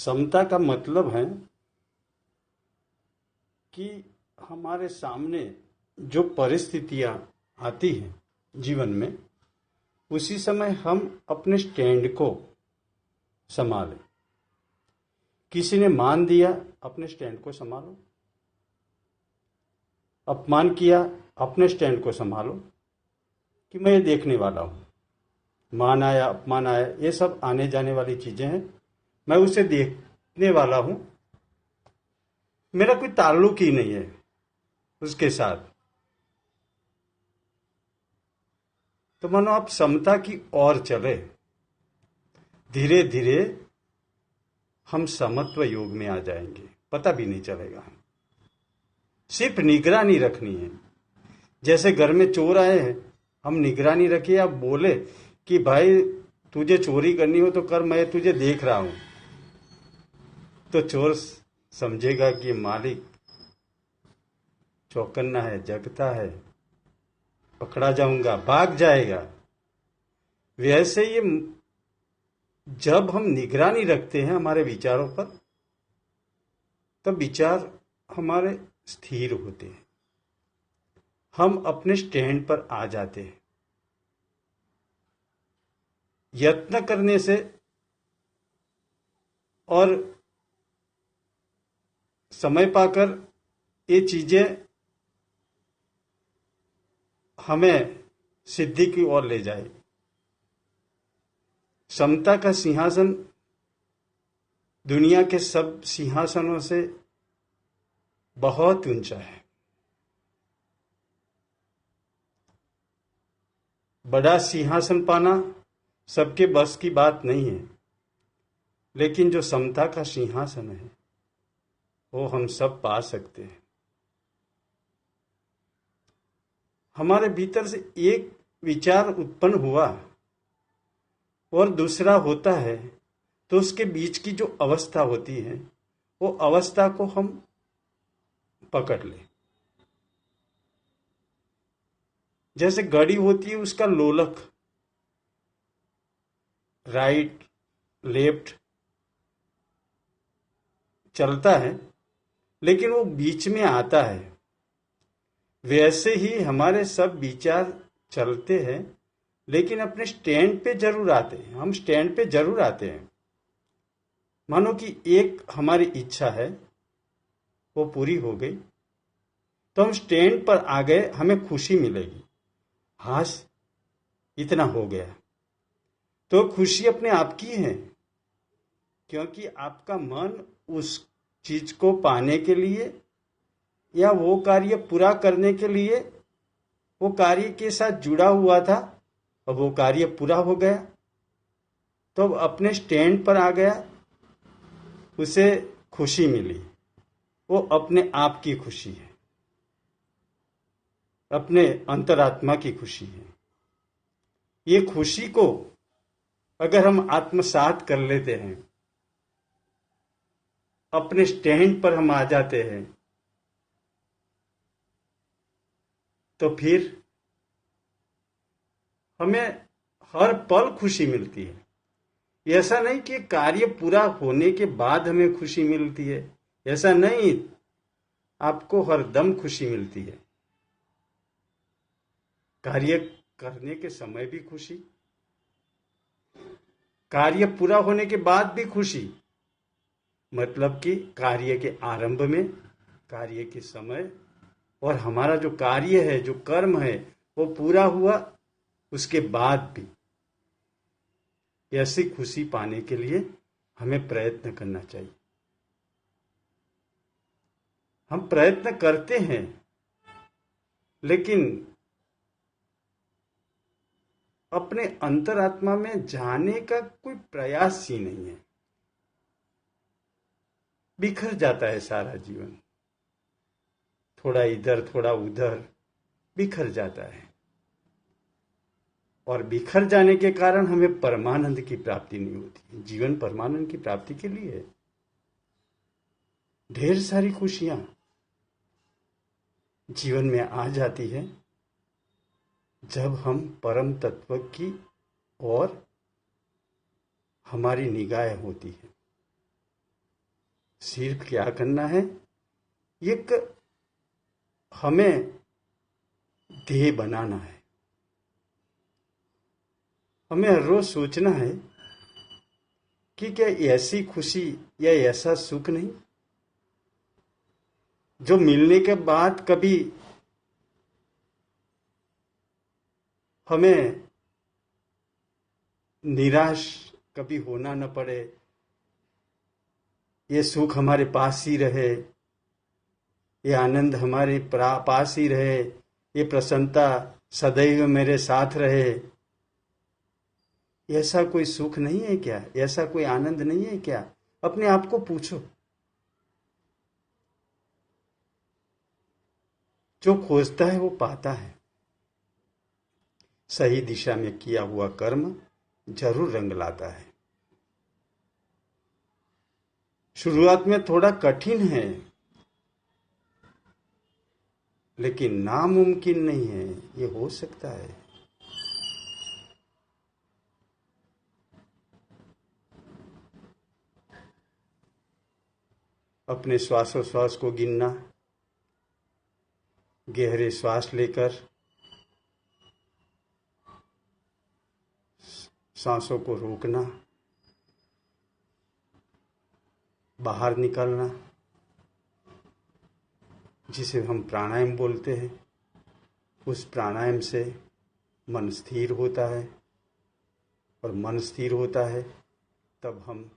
समता का मतलब है कि हमारे सामने जो परिस्थितियां आती हैं जीवन में, उसी समय हम अपने स्टैंड को संभालें। किसी ने मान दिया, अपने स्टैंड को संभालो। अपमान किया, अपने स्टैंड को संभालो कि मैं ये देखने वाला हूं। मान आया, अपमान आया, ये सब आने जाने वाली चीजें हैं, मैं उसे देखने वाला हूं। मेरा कोई ताल्लुक ही नहीं है उसके साथ। तो मानो आप समता की ओर चले, धीरे धीरे हम समत्व योग में आ जाएंगे, पता भी नहीं चलेगा। सिर्फ निगरानी रखनी है। जैसे घर में चोर आए हैं, हम निगरानी रखिए। आप बोले कि भाई तुझे चोरी करनी हो तो कर, मैं तुझे देख रहा हूं, तो चोर समझेगा कि मालिक चौकन्ना है, जगता है, पकड़ा जाऊंगा, भाग जाएगा। वैसे ये जब हम निगरानी रखते हैं हमारे विचारों पर, तब विचार हमारे स्थिर होते हैं, हम अपने स्टैंड पर आ जाते हैं। यत्न करने से और समय पाकर ये चीजें हमें सिद्धि की ओर ले जाए। समता का सिंहासन दुनिया के सब सिंहासनों से बहुत ऊंचा है। बड़ा सिंहासन पाना सबके बस की बात नहीं है, लेकिन जो समता का सिंहासन है वो हम सब पा सकते हैं। हमारे भीतर से एक विचार उत्पन्न हुआ और दूसरा होता है, तो उसके बीच की जो अवस्था होती है, वो अवस्था को हम पकड़ लें। जैसे घड़ी होती है, उसका लोलक राइट लेफ्ट चलता है, लेकिन वो बीच में आता है। वैसे ही हमारे सब विचार चलते हैं, लेकिन अपने स्टैंड पे जरूर आते हैं। हम स्टैंड पे जरूर आते हैं। मानो कि एक हमारी इच्छा है, वो पूरी हो गई, तो हम स्टैंड पर आ गए, हमें खुशी मिलेगी। हाश, इतना हो गया। तो खुशी अपने आप की है, क्योंकि आपका मन उस चीज को पाने के लिए या वो कार्य पूरा करने के लिए वो कार्य के साथ जुड़ा हुआ था, और वो कार्य पूरा हो गया, तो अपने स्टैंड पर आ गया, उसे खुशी मिली। वो अपने आप की खुशी है, अपने अंतरात्मा की खुशी है। ये खुशी को अगर हम आत्मसात कर लेते हैं, अपने स्टैंड पर हम आ जाते हैं, तो फिर हमें हर पल खुशी मिलती है। ऐसा नहीं कि कार्य पूरा होने के बाद हमें खुशी मिलती है, ऐसा नहीं। आपको हर दम खुशी मिलती है। कार्य करने के समय भी खुशी, कार्य पूरा होने के बाद भी खुशी। मतलब कि कार्य के आरंभ में, कार्य के समय, और हमारा जो कार्य है, जो कर्म है, वो पूरा हुआ उसके बाद भी। ऐसी खुशी पाने के लिए हमें प्रयत्न करना चाहिए। हम प्रयत्न करते हैं, लेकिन अपने अंतरात्मा में जाने का कोई प्रयास ही नहीं है। बिखर जाता है सारा जीवन, थोड़ा इधर थोड़ा उधर बिखर जाता है, और बिखर जाने के कारण हमें परमानंद की प्राप्ति नहीं होती। जीवन परमानंद की प्राप्ति के लिए है। ढेर सारी खुशियां जीवन में आ जाती है जब हम परम तत्व की ओर हमारी निगाहें होती है। सिर्फ क्या करना है, एक हमें ध्येय बनाना है। हमें हर रोज सोचना है कि क्या ऐसी खुशी या ऐसा सुख नहीं जो मिलने के बाद कभी हमें निराश कभी होना न पड़े, ये सुख हमारे पास ही रहे, ये आनंद हमारे पास ही रहे, ये प्रसन्नता सदैव मेरे साथ रहे। ऐसा कोई सुख नहीं है क्या? ऐसा कोई आनंद नहीं है क्या? अपने आप को पूछो। जो खोजता है वो पाता है। सही दिशा में किया हुआ कर्म जरूर रंग लाता है। शुरुआत में थोड़ा कठिन है, लेकिन नामुमकिन नहीं है, ये हो सकता है। अपने श्वासोश्वास को गिनना, गहरे श्वास लेकर सांसों को रोकना, बाहर निकालना, जिसे हम प्राणायाम बोलते हैं। उस प्राणायाम से मन स्थिर होता है, और मन स्थिर होता है तब हम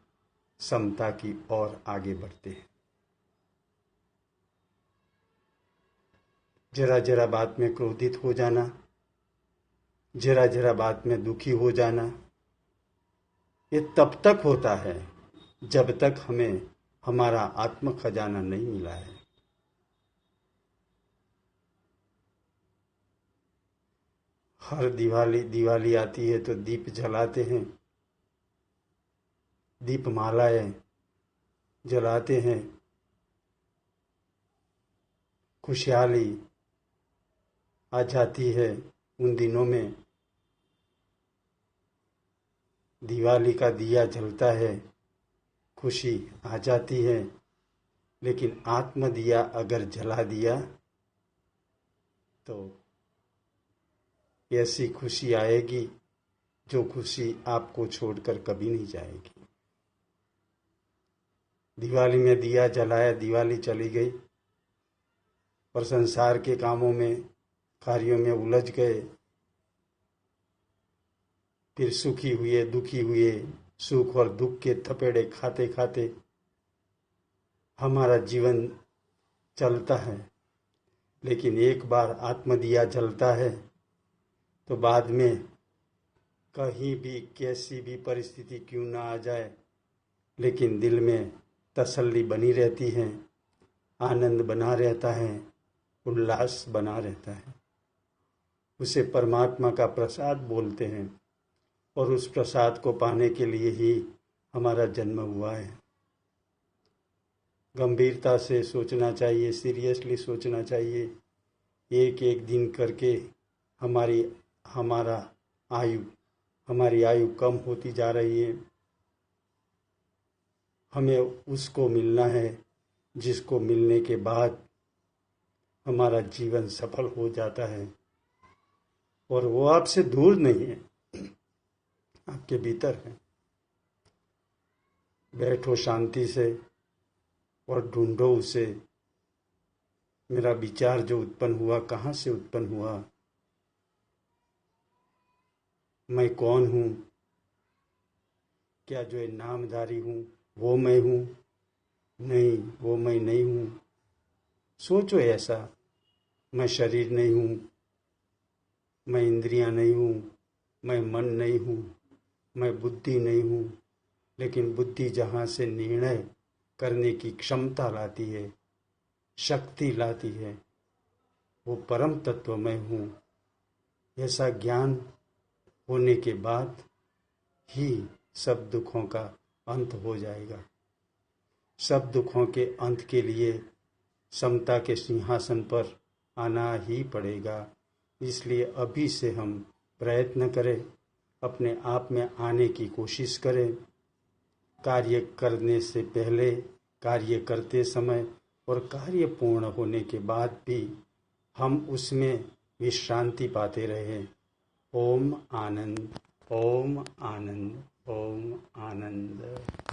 समता की ओर आगे बढ़ते हैं। जरा जरा बात में क्रोधित हो जाना, जरा जरा बात में दुखी हो जाना, ये तब तक होता है जब तक हमें हमारा आत्म खजाना नहीं मिला है। हर दिवाली आती है तो दीप जलाते हैं, दीप मालाएं जलाते हैं। खुशहाली आ जाती है उन दिनों में। दिवाली का दिया जलता है, खुशी आ जाती है। लेकिन आत्म दिया अगर जला दिया तो ऐसी खुशी आएगी जो खुशी आपको छोड़कर कभी नहीं जाएगी। दिवाली में दिया जलाया, दिवाली चली गई और संसार के कामों में, कार्यों में उलझ गए। फिर सुखी हुए, दुखी हुए, सुख और दुख के थपेड़े खाते खाते हमारा जीवन चलता है। लेकिन एक बार आत्म दिया जलता है तो बाद में कहीं भी कैसी भी परिस्थिति क्यों ना आ जाए, लेकिन दिल में तसल्ली बनी रहती है, आनंद बना रहता है, उल्लास बना रहता है। उसे परमात्मा का प्रसाद बोलते हैं, और उस प्रसाद को पाने के लिए ही हमारा जन्म हुआ है। गंभीरता से सोचना चाहिए, सीरियसली सोचना चाहिए। एक एक दिन करके हमारी आयु कम होती जा रही है। हमें उसको मिलना है जिसको मिलने के बाद हमारा जीवन सफल हो जाता है, और वो आपसे दूर नहीं है, आपके भीतर है। बैठो शांति से और ढूंढो उसे। मेरा विचार जो उत्पन्न हुआ, कहाँ से उत्पन्न हुआ? मैं कौन हूँ? क्या जो नामधारी हूँ वो मैं हूँ? नहीं, वो मैं नहीं हूँ। सोचो ऐसा। मैं शरीर नहीं हूँ, मैं इंद्रियां नहीं हूँ, मैं मन नहीं हूँ, मैं बुद्धि नहीं हूँ। लेकिन बुद्धि जहाँ से निर्णय करने की क्षमता लाती है, शक्ति लाती है, वो परम तत्व मैं हूँ। ऐसा ज्ञान होने के बाद ही सब दुखों का अंत हो जाएगा। सब दुखों के अंत के लिए समता के सिंहासन पर आना ही पड़ेगा। इसलिए अभी से हम प्रयत्न करें, अपने आप में आने की कोशिश करें। कार्य करने से पहले कार्य करते समय और कार्य पूर्ण होने के बाद भी हम उसमें विश्रांति पाते रहे। ओम आनंद, ओम आनंद, ओम आनंद।